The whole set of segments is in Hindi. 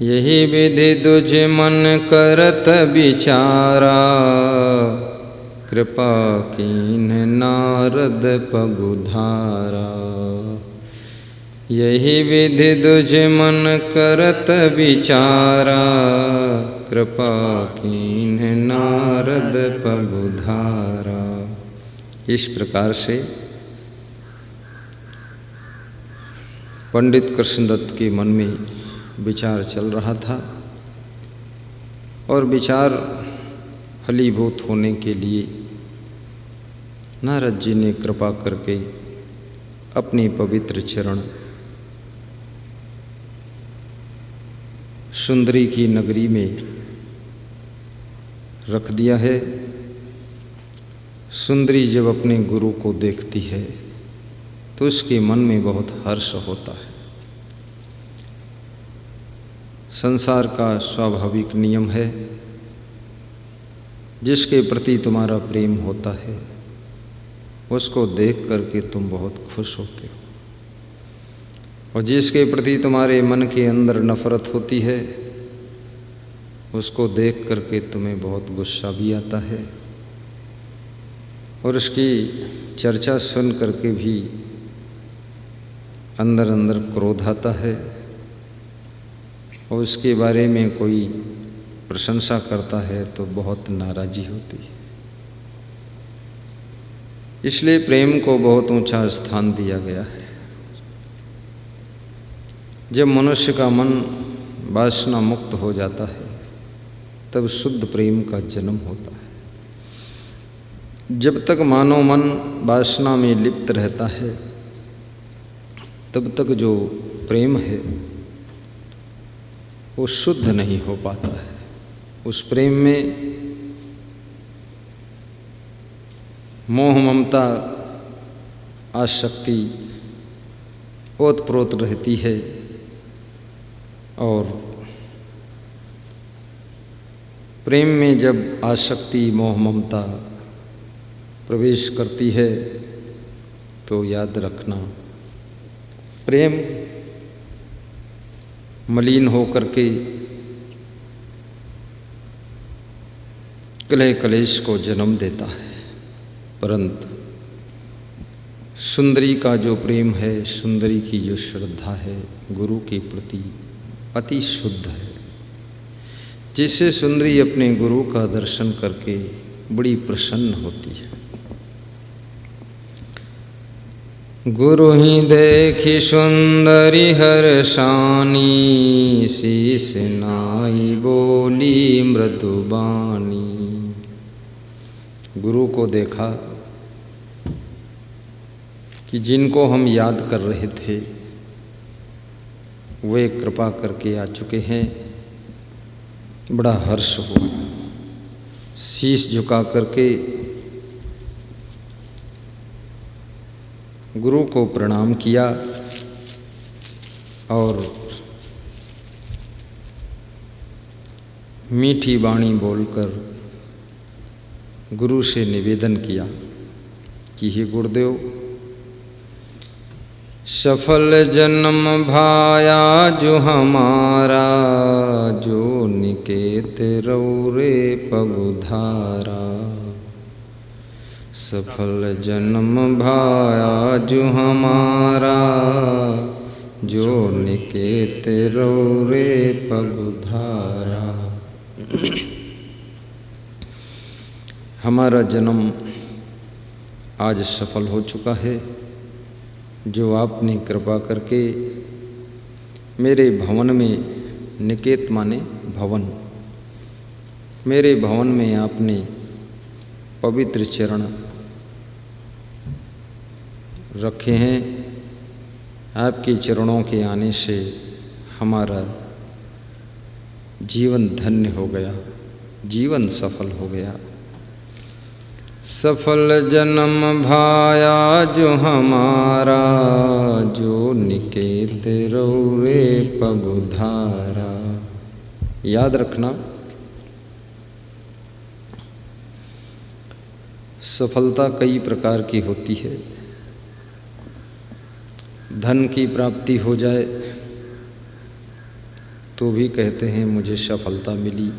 यही विधि तुझ मन करत विचारा, कृपा कीन नारद पगुधारा। यही विधि तुझ मन करत विचारा, कृपा कीन नारद पगुधारा। इस प्रकार से पंडित कृष्णदत्त के मन में विचार चल रहा था और विचार फलीभूत होने के लिए नारद जी ने कृपा करके अपने पवित्र चरण सुंदरी की नगरी में रख दिया है। सुंदरी जब अपने गुरु को देखती है तो उसके मन में बहुत हर्ष होता है। संसार का स्वाभाविक नियम है, जिसके प्रति तुम्हारा प्रेम होता है उसको देख करके तुम बहुत खुश होते हो, और जिसके प्रति तुम्हारे मन के अंदर नफरत होती है उसको देख करके तुम्हें बहुत गुस्सा भी आता है, और उसकी चर्चा सुन करके भी अंदर अंदर क्रोध आता है, और उसके बारे में कोई प्रशंसा करता है तो बहुत नाराज़ी होती है। इसलिए प्रेम को बहुत ऊंचा स्थान दिया गया है। जब मनुष्य का मन वासना मुक्त हो जाता है तब शुद्ध प्रेम का जन्म होता है। जब तक मानव मन वासना में लिप्त रहता है तब तक जो प्रेम है वो शुद्ध नहीं हो पाता है। उस प्रेम में मोह ममता आसक्ति ओतप्रोत रहती है, और प्रेम में जब आसक्ति मोह ममता प्रवेश करती है तो याद रखना, प्रेम मलिन हो करके कलह कलेश को जन्म देता है। परंतु सुंदरी का जो प्रेम है, सुंदरी की जो श्रद्धा है गुरु के प्रति अति शुद्ध है, जिससे सुंदरी अपने गुरु का दर्शन करके बड़ी प्रसन्न होती है। गुरु ही देखी सुंदरी हर्षानी, शीस नाई बोली मृदुबानी। गुरु को देखा कि जिनको हम याद कर रहे थे वे कृपा करके आ चुके हैं, बड़ा हर्ष हुआ। शीश झुका करके गुरु को प्रणाम किया और मीठी वाणी बोलकर गुरु से निवेदन किया कि हे गुरुदेव, सफल जन्म भाया जो हमारा, जो निकेत रौरे पगुधारा। सफल जन्म भाया जो हमारा, जो निकेत रौरे पगुधारा। हमारा जन्म आज सफल हो चुका है, जो आपने कृपा करके मेरे भवन में, निकेत माने भवन, मेरे भवन में आपने पवित्र चरण रखे हैं। आपके चरणों के आने से हमारा जीवन धन्य हो गया, जीवन सफल हो गया। सफल जन्म भाया जो हमारा, जो निकेत रौरे पगुधारा। याद रखना, सफलता कई प्रकार की होती है। धन की प्राप्ति हो जाए तो भी कहते हैं मुझे सफलता मिली।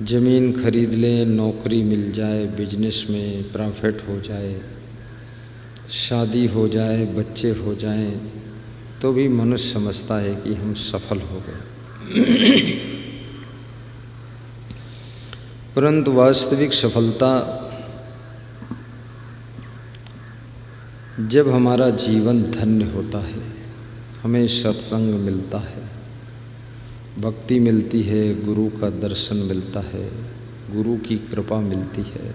ज़मीन खरीद लें, नौकरी मिल जाए, बिजनेस में प्रॉफिट हो जाए, शादी हो जाए, बच्चे हो जाएं, तो भी मनुष्य समझता है कि हम सफल हो गए। परंतु वास्तविक सफलता जब हमारा जीवन धन्य होता है, हमें सत्संग मिलता है, भक्ति मिलती है, गुरु का दर्शन मिलता है, गुरु की कृपा मिलती है,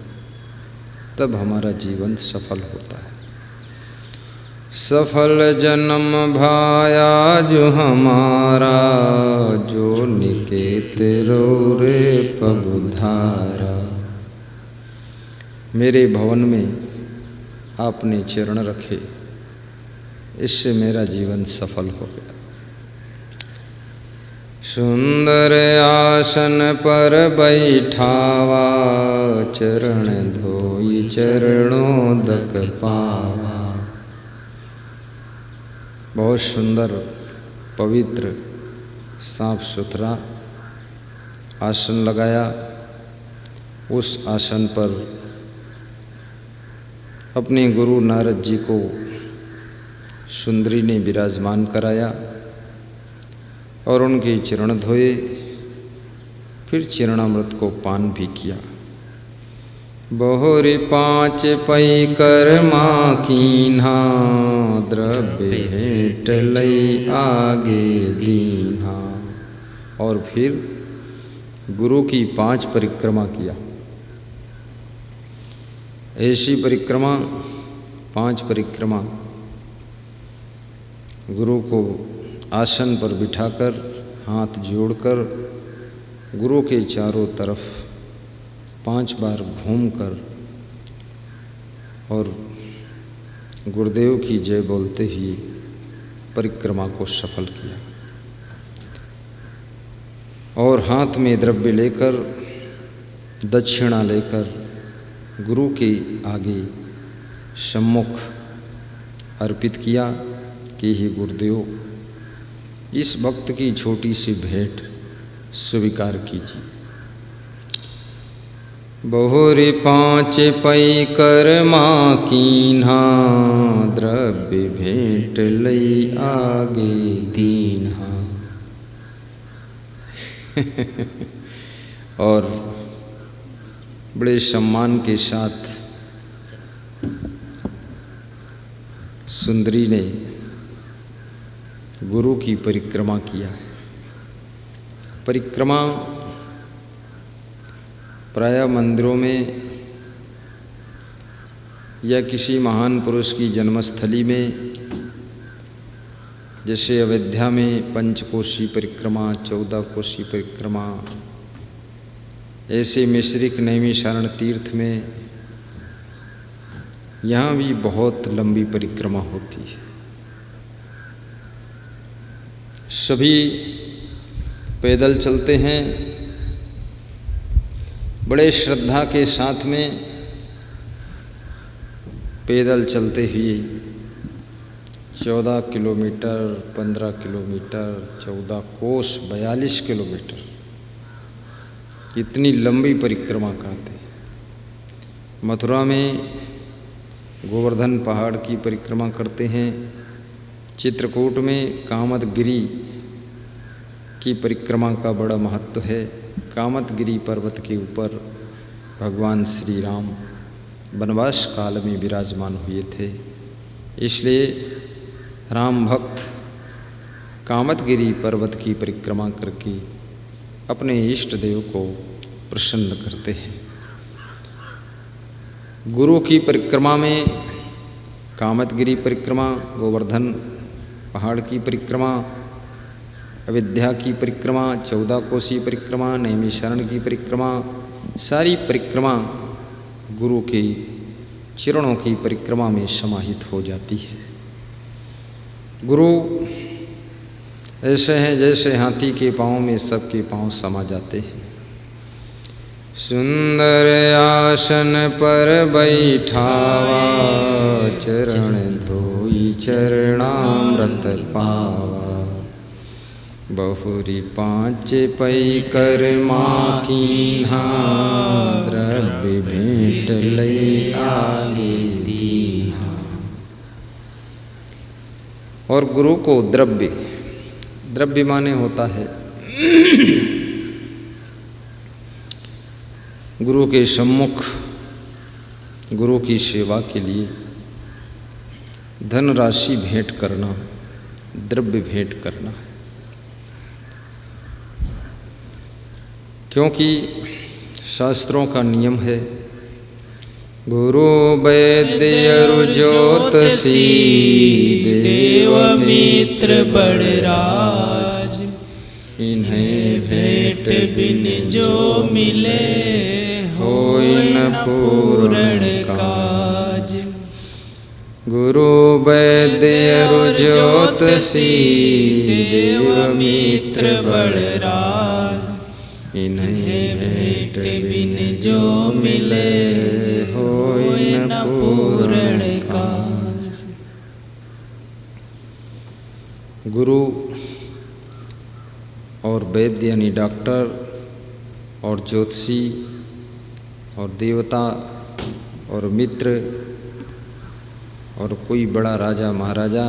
तब हमारा जीवन सफल होता है। सफल जन्म भाया जो हमारा, जो निकेत रो रे पगुधारा। मेरे भवन में आपने चरण रखे, इससे मेरा जीवन सफल हो गया। सुंदर आसन पर बैठावा, चरण धोई चरणोदक पावा। बहुत सुंदर, पवित्र, साफ सुथरा आसन लगाया। उस आसन पर अपने गुरु नारद जी को सुंदरी ने विराजमान कराया और उनके चरण धोए, फिर चरणामृत को पान भी किया। बहुरी 5 पैकर माँ कीन्हा, द्रव्य भेंट लई आगे दीन्हा। और फिर गुरु की 5 परिक्रमा किया। ऐसी परिक्रमा, 5 परिक्रमा गुरु को आसन पर बिठाकर, हाथ जोड़कर, गुरु के चारों तरफ 5 बार घूमकर और गुरुदेव की जय बोलते हुए परिक्रमा को सफल किया। और हाथ में द्रव्य लेकर, दक्षिणा लेकर गुरु के आगे सम्मुख अर्पित किया कि हे गुरुदेव, इस भक्त की छोटी सी भेंट स्वीकार कीजिए। बहुरी 5 पैकर माँ कीन्हा, द्रव्य भेंट लई आगे दीन्हा। और बड़े सम्मान के साथ सुंदरी ने गुरु की परिक्रमा किया है। परिक्रमा प्रायः मंदिरों में या किसी महान पुरुष की जन्मस्थली में, जैसे अयोध्या में पंचकोशी परिक्रमा, 14 कोशी परिक्रमा, ऐसे मिश्रिक नैमिषारण्य तीर्थ में यहाँ भी बहुत लंबी परिक्रमा होती है। सभी पैदल चलते हैं, बड़े श्रद्धा के साथ में पैदल चलते हुए 14 किलोमीटर, 15 किलोमीटर, 14 कोस, 42 किलोमीटर, इतनी लंबी परिक्रमा करते हैं। मथुरा में गोवर्धन पहाड़ की परिक्रमा करते हैं। चित्रकूट में कामदगिरी की परिक्रमा का बड़ा महत्व है। कामदगिरी पर्वत के ऊपर भगवान श्री राम वनवास काल में विराजमान हुए थे, इसलिए राम भक्त कामदगिरी पर्वत की परिक्रमा करके अपने इष्ट देव को प्रसन्न करते हैं। गुरु की परिक्रमा में कामदगिरी परिक्रमा, गोवर्धन पहाड़ की परिक्रमा, अयोध्या की परिक्रमा, 14 कोसी परिक्रमा, नैमिषारण्य की परिक्रमा, सारी परिक्रमा गुरु के चरणों की परिक्रमा में समाहित हो जाती है। गुरु ऐसे हैं जैसे हाथी के पाँव में सबके पाँव समा जाते हैं। सुंदर आसन पर बैठावा, चरण धोई चरणामृत पावा। बहुरी पाँच पै कर माखीन्हा, द्रव्य भेंट लई आगे दीन्हा। और गुरु को द्रव्य, द्रव्य माने होता है गुरु के सम्मुख गुरु की सेवा के लिए धनराशि भेंट करना, द्रव्य भेंट करना है। क्योंकि शास्त्रों का नियम है, गुरु वैद्य अरु ज्योतिषी, देव मित्र बड़राज, इन्हें भेंट बिन जो मिले, होय न पूर्ण काज। गुरु वैद्य अरु ज्योतिषी, देव मित्र बड़राज, इन्हें भेंट बिन जो मिले, होय न पूर्ण काज। गुरु और वैद्य यानी डॉक्टर और ज्योतिषी और देवता और मित्र और कोई बड़ा राजा महाराजा,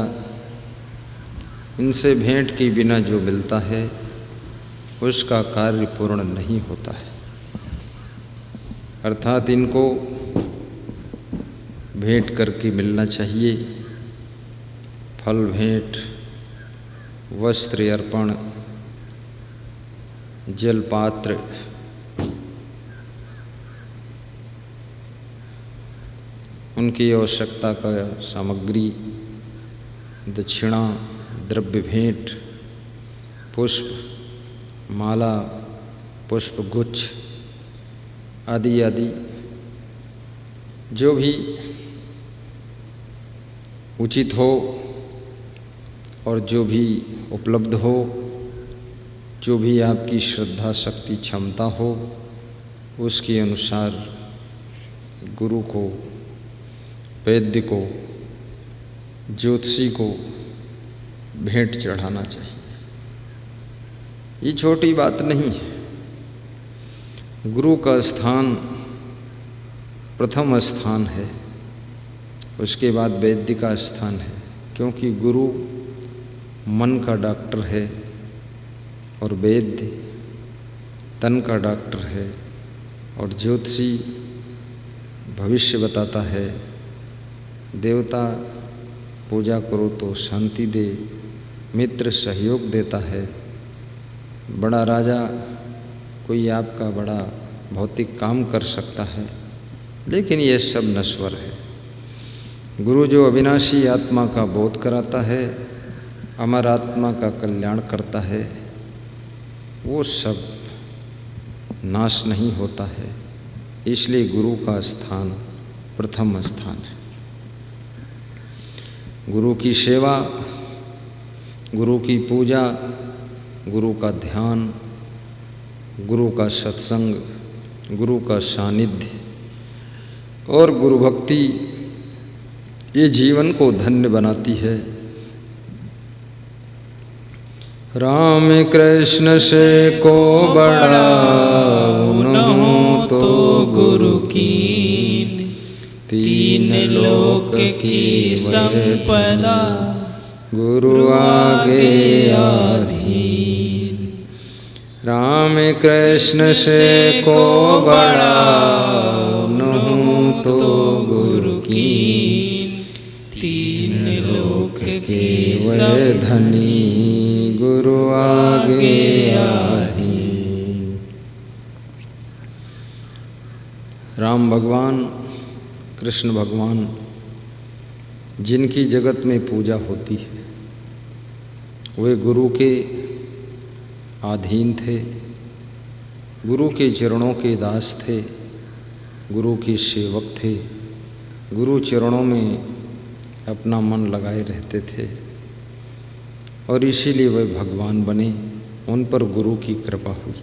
इनसे भेंट के बिना जो मिलता है उसका कार्य पूर्ण नहीं होता है। अर्थात इनको भेंट करके मिलना चाहिए। फल भेंट, वस्त्र अर्पण, जलपात्र, उनकी आवश्यकता का सामग्री, दक्षिणा, द्रव्य भेंट, पुष्प, माला, पुष्पगुच्छ आदि आदि जो भी उचित हो और जो भी उपलब्ध हो, जो भी आपकी श्रद्धा शक्ति क्षमता हो, उसके अनुसार गुरु को, वैद्य को, ज्योतिषी को भेंट चढ़ाना चाहिए। ये छोटी बात नहीं है। गुरु का स्थान प्रथम स्थान है, उसके बाद वैद्य का स्थान है। क्योंकि गुरु मन का डॉक्टर है और वैद्य तन का डॉक्टर है, और ज्योतिषी भविष्य बताता है। देवता पूजा करो तो शांति दे, मित्र सहयोग देता है, बड़ा राजा कोई आपका बड़ा भौतिक काम कर सकता है, लेकिन ये सब नश्वर है। गुरु जो अविनाशी आत्मा का बोध कराता है, अमर आत्मा का कल्याण करता है, वो सब नाश नहीं होता है। इसलिए गुरु का स्थान प्रथम स्थान है। गुरु की सेवा, गुरु की पूजा, गुरु का ध्यान, गुरु का सत्संग, गुरु का सानिध्य और गुरु भक्ति, ये जीवन को धन्य बनाती है। राम कृष्ण से को बड़ा उन्हों तो गुरु कीन, तीन लोक की संपदा गुरु आगे आधीन। राम कृष्ण से को बड़ा उन्हों तो गुरु कीन, तीन लोक के वह धनी गुरु आगे आधीन। राम भगवान, कृष्ण भगवान जिनकी जगत में पूजा होती है, वे गुरु के अधीन थे, गुरु के चरणों के दास थे, गुरु के सेवक थे, गुरु चरणों में अपना मन लगाए रहते थे और इसीलिए वे भगवान बने। उन पर गुरु की कृपा हुई।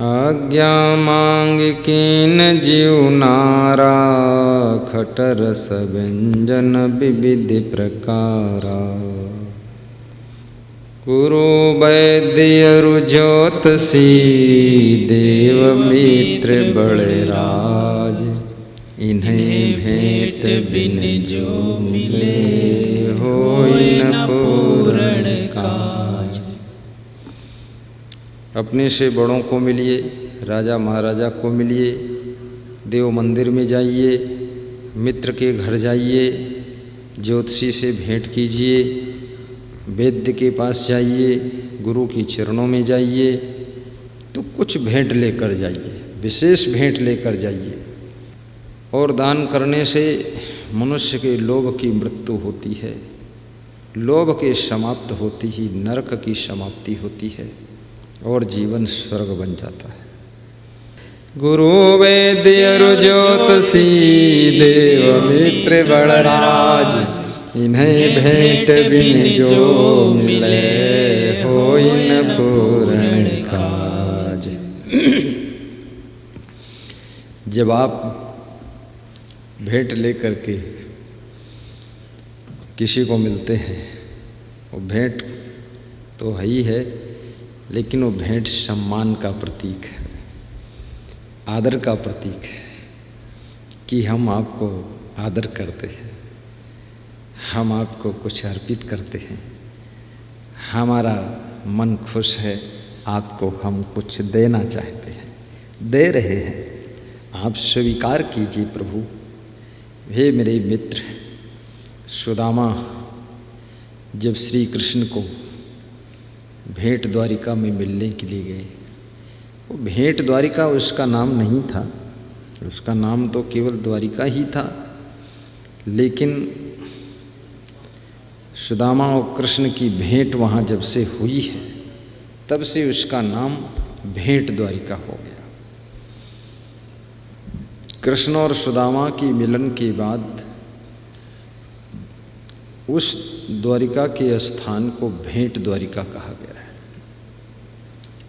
आज्ञा मांग कीन जीव नारा, खटरस व्यंजन विविध प्रकारा। गुरु वैद्य ज्योतिषी देव मित्र बलराज, इन्हें भेंट बिन जो मिले होय न पूर्ण काज। अपने से बड़ों को मिलिए, राजा महाराजा को मिलिए, देव मंदिर में जाइए, मित्र के घर जाइए, ज्योतिषी से भेंट कीजिए, वैद्य के पास जाइए, गुरु के चरणों में जाइए, तो कुछ भेंट लेकर जाइए, विशेष भेंट लेकर जाइए। और दान करने से मनुष्य के लोभ की मृत्यु होती है, लोभ के समाप्त होती ही नरक की समाप्ति होती है और जीवन स्वर्ग बन जाता है। गुरु वैद्य ज्योतिषी देव मित्र बलराज, इन्हें भेंट बिन जो मिले होय न पूर्ण काज। जब आप भेंट लेकर के किसी को मिलते हैं, वो भेंट तो है ही है, लेकिन वो भेंट सम्मान का प्रतीक है, आदर का प्रतीक है कि हम आपको आदर करते हैं, हम आपको कुछ अर्पित करते हैं, हमारा मन खुश है, आपको हम कुछ देना चाहते हैं, दे रहे हैं, आप स्वीकार कीजिए प्रभु। हे मेरे मित्र, सुदामा जब श्री कृष्ण को भेंट द्वारिका में मिलने के लिए गए, वो भेंट द्वारिका उसका नाम नहीं था, उसका नाम तो केवल द्वारिका ही था, लेकिन सुदामा और कृष्ण की भेंट वहाँ जब से हुई है, तब से उसका नाम भेंट द्वारिका हो गया। कृष्ण और सुदामा की मिलन के बाद उस द्वारिका के स्थान को भेंट द्वारिका कहा गया है।